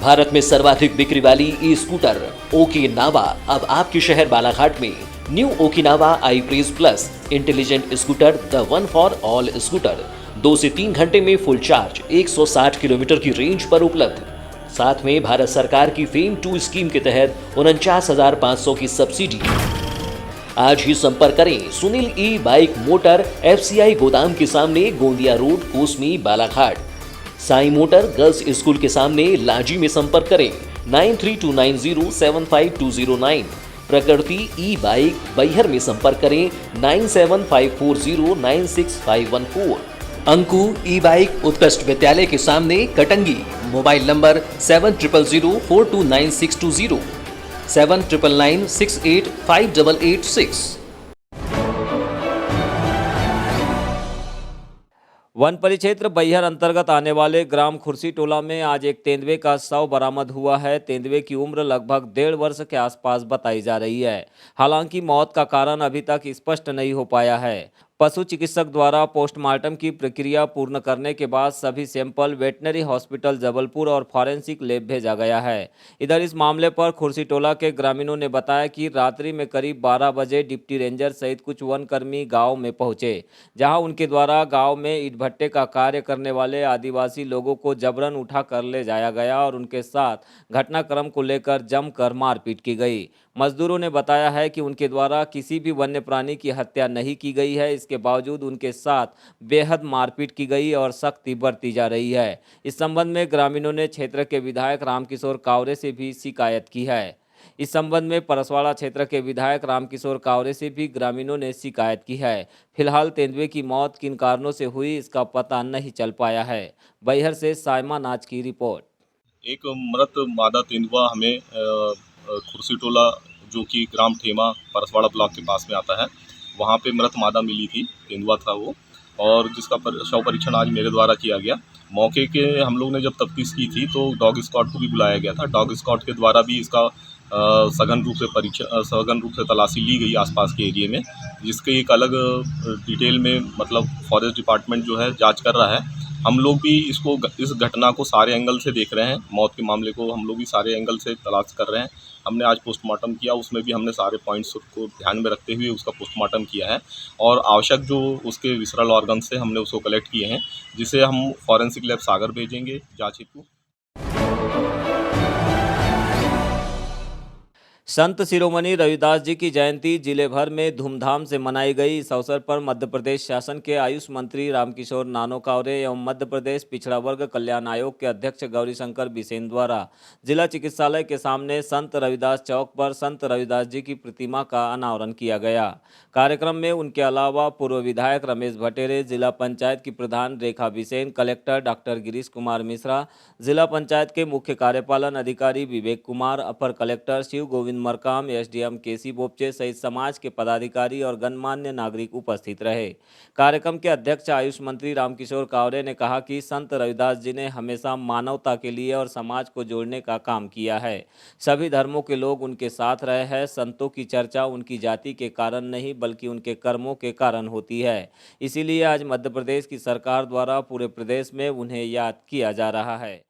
भारत में सर्वाधिक बिक्री वाली ई स्कूटर ओकिनावा अब आपके शहर बालाघाट में। New Okinawa I breeze plus intelligent scooter, the one for all scooter 2 से 3 घंटे में फुल चार्ज 160 किलोमीटर की रेंज पर उपलब्ध। साथ में भारत सरकार की फेम 2 स्कीम के तहत 49,500 की सब्सिडी। आज ही संपर्क करें सुनील ई बाइक मोटर FCI गोदाम के सामने, Gondia road, Kosmi, Balaghat. Sai motor girls school के सामने, लाजी में संपर्क करें 9329075209। प्रकृति ई बाइक बैहर में संपर्क करें 9754096514। अंकु ई बाइक उत्कृष्ट विद्यालय के सामने, कटंगी। Mobile number 7000429620, 7999685886। वन परिक्षेत्र बैहर अंतर्गत आने वाले ग्राम खुर्सी टोला में आज एक तेंदुए का शव बरामद हुआ है। तेंदुए की उम्र लगभग 1.5 वर्ष के आसपास बताई जा रही है। हालांकि मौत का कारण अभी तक स्पष्ट नहीं हो पाया है। पशु चिकित्सक द्वारा पोस्टमार्टम की प्रक्रिया पूर्ण करने के बाद सभी सैंपल वेटनरी हॉस्पिटल जबलपुर और फॉरेंसिक लैब भेजा गया है। इधर इस मामले पर खुर्सी टोला के ग्रामीणों ने बताया कि रात्रि में करीब 12 बजे डिप्टी रेंजर सहित कुछ वन कर्मी गाँव में पहुंचे, जहां उनके द्वारा गाँव में ईंट भट्टे का कार्य करने वाले आदिवासी लोगों को जबरन उठा कर ले जाया गया और उनके साथ घटनाक्रम को लेकर जमकर मारपीट की गई। मजदूरों ने बताया है कि उनके द्वारा किसी भी वन्य प्राणी की हत्या नहीं की गई है। इसके बावजूद उनके साथ बेहद मारपीट की गई और सख्ती बरती जा रही है। इस संबंध में ग्रामीणों ने क्षेत्र के विधायक रामकिशोर कावरे से भी शिकायत की है। इस संबंध में परसवाड़ा क्षेत्र के विधायक रामकिशोर कावरे से भी ग्रामीणों ने शिकायत की है। फिलहाल तेंदुए की मौत किन कारणों से हुई, इसका पता नहीं चल पाया है। बैहर से साइमा नाच की रिपोर्ट। एक मृत मादा तेंदुआ हमें खुर्सी टोला, जो कि ग्राम ठेमा परसवाड़ा ब्लॉक के पास में आता है, वहाँ पे मृत मादा मिली थी। तेंदुआ था वो, और जिसका शव परीक्षण आज मेरे द्वारा किया गया। मौके के हम लोग ने जब तफ्तीश की थी तो डॉग स्क्वाड को भी बुलाया गया था। डॉग स्क्वाड के द्वारा भी इसका सघन रूप से तलाशी ली गई आसपास के एरिया में, जिसके एक अलग डिटेल में मतलब फॉरेस्ट डिपार्टमेंट जो है जांच कर रहा है। हम लोग भी इस घटना को सारे एंगल से देख रहे हैं। मौत के मामले को हम लोग भी सारे एंगल से तलाश कर रहे हैं। हमने आज पोस्टमार्टम किया, उसमें भी हमने सारे पॉइंट्स को ध्यान में रखते हुए उसका पोस्टमार्टम किया है, और आवश्यक जो उसके विसरल ऑर्गन से हमने उसको कलेक्ट किए हैं, जिसे हम फॉरेंसिक लैब सागर भेजेंगे जाँच हेतु। संत शिरोमणि रविदास जी की जयंती जिले भर में धूमधाम से मनाई गई। इस अवसर पर मध्य प्रदेश शासन के आयुष मंत्री रामकिशोर नानो कावरे एवं मध्य प्रदेश पिछड़ा वर्ग कल्याण आयोग के अध्यक्ष गौरीशंकर बिसेन द्वारा जिला चिकित्सालय के सामने संत रविदास चौक पर संत रविदास जी की प्रतिमा का अनावरण किया गया। कार्यक्रम में उनके अलावा पूर्व विधायक रमेश भटेरे, जिला पंचायत की प्रधान रेखा बिसेन, कलेक्टर डॉक्टर गिरीश कुमार मिश्रा, जिला पंचायत के मुख्य कार्यपालन अधिकारी विवेक कुमार, अपर कलेक्टर शिव गोविंद मरकाम, SDM केसी बोपचे सहित समाज के पदाधिकारी और गणमान्य नागरिक उपस्थित रहे। कार्यक्रम के अध्यक्ष आयुष मंत्री रामकिशोर कावरे ने कहा कि संत रविदास जी ने हमेशा मानवता के लिए और समाज को जोड़ने का काम किया है। सभी धर्मों के लोग उनके साथ रहे हैं। संतों की चर्चा उनकी जाति के कारण नहीं बल्कि उनके कर्मों के कारण होती है। इसीलिए आज मध्य प्रदेश की सरकार द्वारा पूरे प्रदेश में उन्हें याद किया जा रहा है।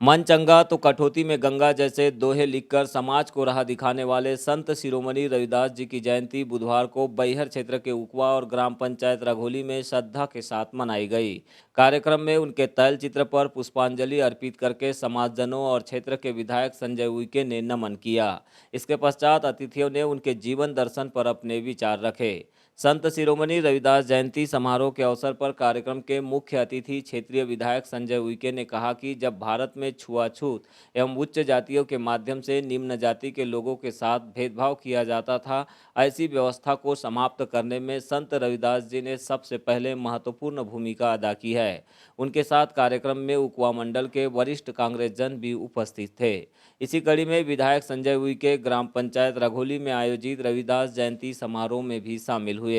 मन चंगा तो कठौती में गंगा जैसे दोहे लिखकर समाज को राह दिखाने वाले संत शिरोमणि रविदास जी की जयंती बुधवार को बैहर क्षेत्र के उकवा और ग्राम पंचायत रघोली में श्रद्धा के साथ मनाई गई। कार्यक्रम में उनके तैलचित्र पर पुष्पांजलि अर्पित करके समाजजनों और क्षेत्र के विधायक संजय उइके ने नमन किया। इसके पश्चात अतिथियों ने उनके जीवन दर्शन पर अपने विचार रखे। संत शिरोमणि रविदास जयंती समारोह के अवसर पर कार्यक्रम के मुख्य अतिथि क्षेत्रीय विधायक संजय उइके ने कहा कि जब भारत में छुआछूत एवं उच्च जातियों के माध्यम से निम्न जाति के लोगों के साथ भेदभाव किया जाता था, ऐसी व्यवस्था को समाप्त करने में संत रविदास जी ने सबसे पहले महत्वपूर्ण भूमिका अदा की है। उनके साथ कार्यक्रम में उकवा मंडल के वरिष्ठ कांग्रेसजन भी उपस्थित थे। इसी कड़ी में विधायक संजय उइके ग्राम पंचायत रघोली में आयोजित रविदास जयंती समारोह में भी शामिल हुए,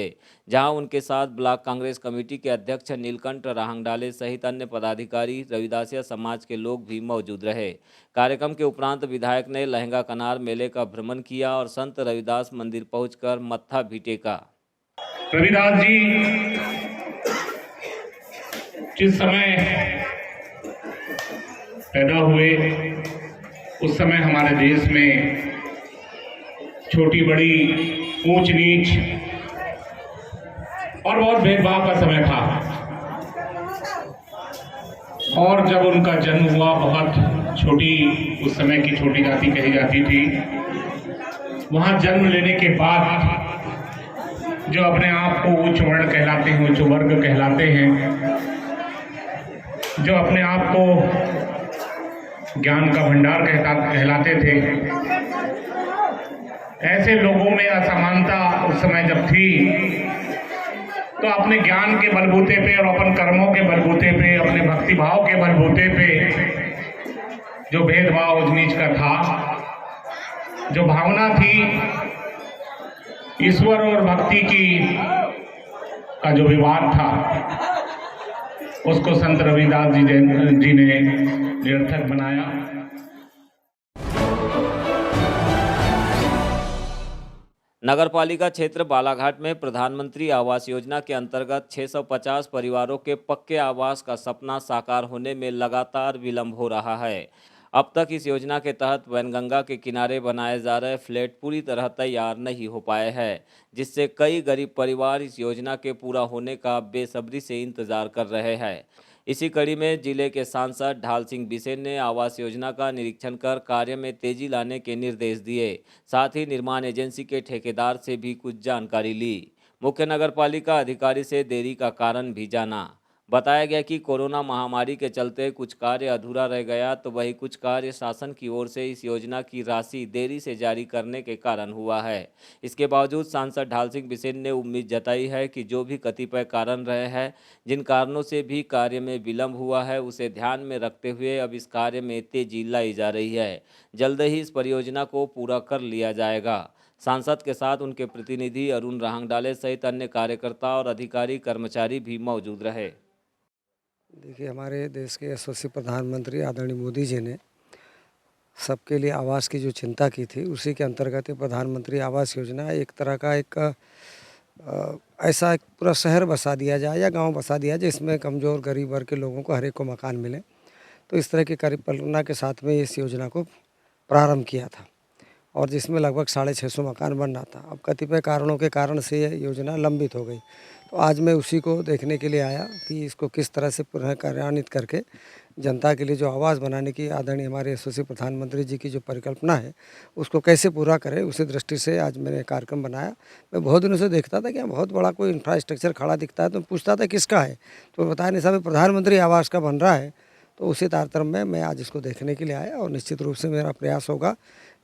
जहां उनके साथ ब्लॉक कांग्रेस कमेटी के अध्यक्ष नीलकंठ राहंगडाले सहित अन्य पदाधिकारी, रविदासिया समाज के लोग भी मौजूद रहे। कार्यक्रम के उपरांत विधायक ने लहंगा कनार मेले का भ्रमण किया और संत रविदास मंदिर पहुंचकर मत्था भी टेका। रविदास जी जिस समय पैदा हुए उस समय हमारे देश में छोटी बड़ी, ऊंच नीच और बहुत भेदभाव का समय था। और जब उनका जन्म हुआ, बहुत छोटी, उस समय की छोटी जाति कही जाती थी, वहां जन्म लेने के बाद जो अपने आप को उच्च वर्ण कहलाते हैं, उच्च वर्ग कहलाते हैं, जो अपने आप को ज्ञान का भंडार कहलाते थे, ऐसे लोगों में असमानता उस समय जब थी, तो अपने ज्ञान के बलबूते पे और अपन कर्मों के बलबूते पे, अपने भक्तिभाव के बलबूते पे जो भेदभाव उच्च नीच का था, जो भावना थी ईश्वर और भक्ति की का जो विवाद था, उसको संत रविदास जी ने निरर्थक बनाया। नगरपालिका क्षेत्र बालाघाट में प्रधानमंत्री आवास योजना के अंतर्गत 650 परिवारों के पक्के आवास का सपना साकार होने में लगातार विलंब हो रहा है। अब तक इस योजना के तहत वैनगंगा के किनारे बनाए जा रहे फ्लैट पूरी तरह तैयार नहीं हो पाए हैं, जिससे कई गरीब परिवार इस योजना के पूरा होने का बेसब्री से इंतजार कर रहे हैं। इसी कड़ी में जिले के सांसद ढाल सिंह बिसेन ने आवास योजना का निरीक्षण कर कार्य में तेजी लाने के निर्देश दिए। साथ ही निर्माण एजेंसी के ठेकेदार से भी कुछ जानकारी ली। मुख्य नगरपालिका अधिकारी से देरी का कारण भी जाना। बताया गया कि कोरोना महामारी के चलते कुछ कार्य अधूरा रह गया, तो वही कुछ कार्य शासन की ओर से इस योजना की राशि देरी से जारी करने के कारण हुआ है। इसके बावजूद सांसद ढाल सिंह बिसेन ने उम्मीद जताई है कि जो भी कतिपय कारण रहे हैं, जिन कारणों से भी कार्य में विलंब हुआ है, उसे ध्यान में रखते हुए अब इस कार्य में तेजी लाई जा रही है। जल्द ही इस परियोजना को पूरा कर लिया जाएगा। सांसद के साथ उनके प्रतिनिधि अरुण राहंगडाले सहित अन्य कार्यकर्ता और अधिकारी कर्मचारी भी मौजूद रहे। देखिए, हमारे देश के यशस्वी प्रधानमंत्री आदरणीय मोदी जी ने सबके लिए आवास की जो चिंता की थी, उसी के अंतर्गत प्रधानमंत्री आवास योजना एक तरह का ऐसा एक पूरा शहर बसा दिया जाए या गांव बसा दिया जाए, जिसमें कमज़ोर गरीब वर्ग के लोगों को हर एक को मकान मिले। तो इस तरह की परिकल्पना के साथ में इस योजना को प्रारंभ किया था और जिसमें लगभग 650 मकान बन रहा था। अब कतिपय कारणों के कारण से यह योजना लंबित हो गई। तो आज मैं उसी को देखने के लिए आया कि इसको किस तरह से पुनः कार्यान्वित करके जनता के लिए जो आवास बनाने की आदरणीय हमारे यशस्वी प्रधानमंत्री जी की जो परिकल्पना है, उसको कैसे पूरा करें, उसी दृष्टि से आज मैंने कार्यक्रम बनाया। मैं बहुत दिनों से देखता था कि बहुत बड़ा कोई इंफ्रास्ट्रक्चर खड़ा दिखता है, तो पूछता था किसका है, तो बताया नहीं साहब प्रधानमंत्री आवास का बन रहा है। तो उसी तारतम्य में मैं आज इसको देखने के लिए आया और निश्चित रूप से मेरा प्रयास होगा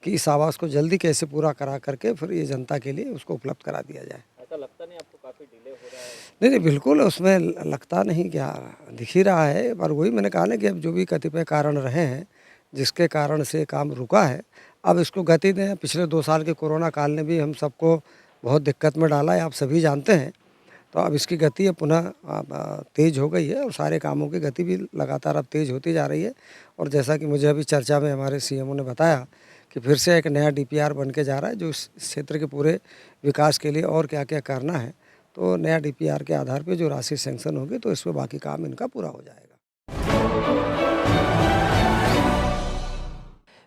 कि इस आवास को जल्दी कैसे पूरा करा करके फिर ये जनता के लिए उसको उपलब्ध करा दिया जाए। ऐसा लगता नहीं आपको काफ़ी डिले हो रहा है? नहीं, बिल्कुल उसमें लगता नहीं, क्या दिख ही रहा है। पर वही मैंने कहा ना कि अब जो भी कतिपय कारण रहे हैं जिसके कारण से काम रुका है, अब इसको गति दें। पिछले 2 साल के कोरोना काल ने भी हम सबको बहुत दिक्कत में डाला है, आप सभी जानते हैं। तो अब इसकी गति अब पुनः तेज़ हो गई है और सारे कामों की गति भी लगातार अब तेज़ होती जा रही है। और जैसा कि मुझे अभी चर्चा में हमारे सीएमओ ने बताया कि फिर से एक नया डीपीआर बन के जा रहा है, जो इस क्षेत्र के पूरे विकास के लिए और क्या क्या करना है, तो नया डीपीआर के आधार पे जो राशि सैंक्शन होगी तो इस पर बाकी काम इनका पूरा हो जाएगा।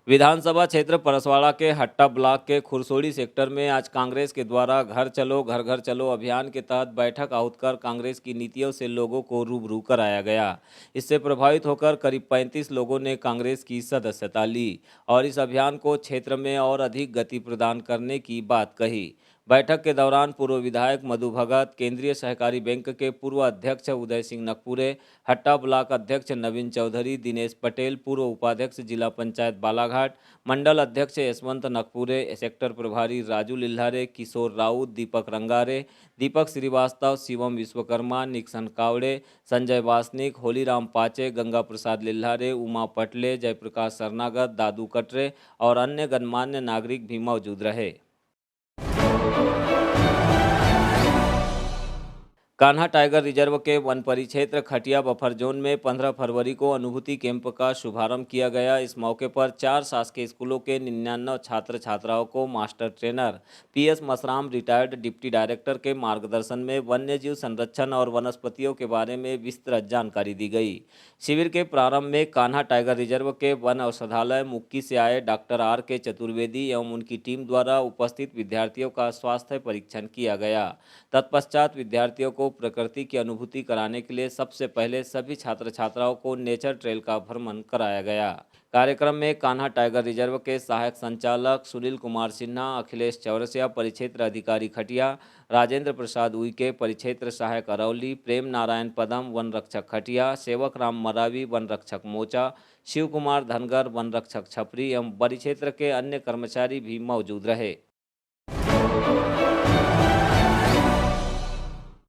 विधानसभा क्षेत्र परसवाड़ा के हट्टा ब्लॉक के खुरसोड़ी सेक्टर में आज कांग्रेस के द्वारा घर चलो घर घर चलो अभियान के तहत बैठक आहूत कर कांग्रेस की नीतियों से लोगों को रूबरू कराया गया। इससे प्रभावित होकर करीब 35 लोगों ने कांग्रेस की सदस्यता ली और इस अभियान को क्षेत्र में और अधिक गति प्रदान करने की बात कही। बैठक के दौरान पूर्व विधायक मधु भगत, केंद्रीय सहकारी बैंक के पूर्व अध्यक्ष उदय सिंह नकपुरे, हट्टा ब्लॉक अध्यक्ष नवीन चौधरी, दिनेश पटेल, पूर्व उपाध्यक्ष जिला पंचायत बालाघाट, मंडल अध्यक्ष यशवंत नकपुरे, सेक्टर प्रभारी राजू लिल्हारे, किशोर राउत, दीपक रंगारे, दीपक श्रीवास्तव, शिवम विश्वकर्मा, निक्सन कावड़े, संजय वासनिक, होलीराम पाचे, गंगा प्रसाद लिल्हारे, उमा पटले, जयप्रकाश सरनागत, दादू कटरे और अन्य गणमान्य नागरिक भी मौजूद रहे। कान्हा टाइगर रिजर्व के वन परिक्षेत्र खटिया बफर जोन में 15 फरवरी को अनुभूति कैंप का शुभारंभ किया गया। इस मौके पर 4 शासकीय स्कूलों के 99 छात्र छात्राओं को master trainer PS Masram retired deputy director के मार्गदर्शन में वन्य जीव संरक्षण और वनस्पतियों के बारे में विस्तृत जानकारी दी गई। शिविर के प्रारंभ में कान्हा टाइगर रिजर्व के वन औषधालय मुक्की से आए डॉक्टर R.K. चतुर्वेदी एवं उनकी टीम द्वारा उपस्थित विद्यार्थियों का स्वास्थ्य परीक्षण किया गया। तत्पश्चात विद्यार्थियों को प्रकृति की अनुभूति कराने के लिए सबसे पहले सभी छात्र छात्राओं को नेचर ट्रेल का भ्रमण कराया गया। कार्यक्रम में कान्हा टाइगर रिजर्व के सहायक संचालक सुनील कुमार सिन्हा, अखिलेश चौरसिया परिक्षेत्र अधिकारी खटिया, राजेंद्र प्रसाद उइके परिक्षेत्र सहायक अरौली, प्रेम नारायण पदम वन रक्षक खटिया, सेवक राम मरावी वन रक्षक मोचा, शिव कुमार धनगर वन रक्षक छपरी एवं परिक्षेत्र के अन्य कर्मचारी भी मौजूद रहे।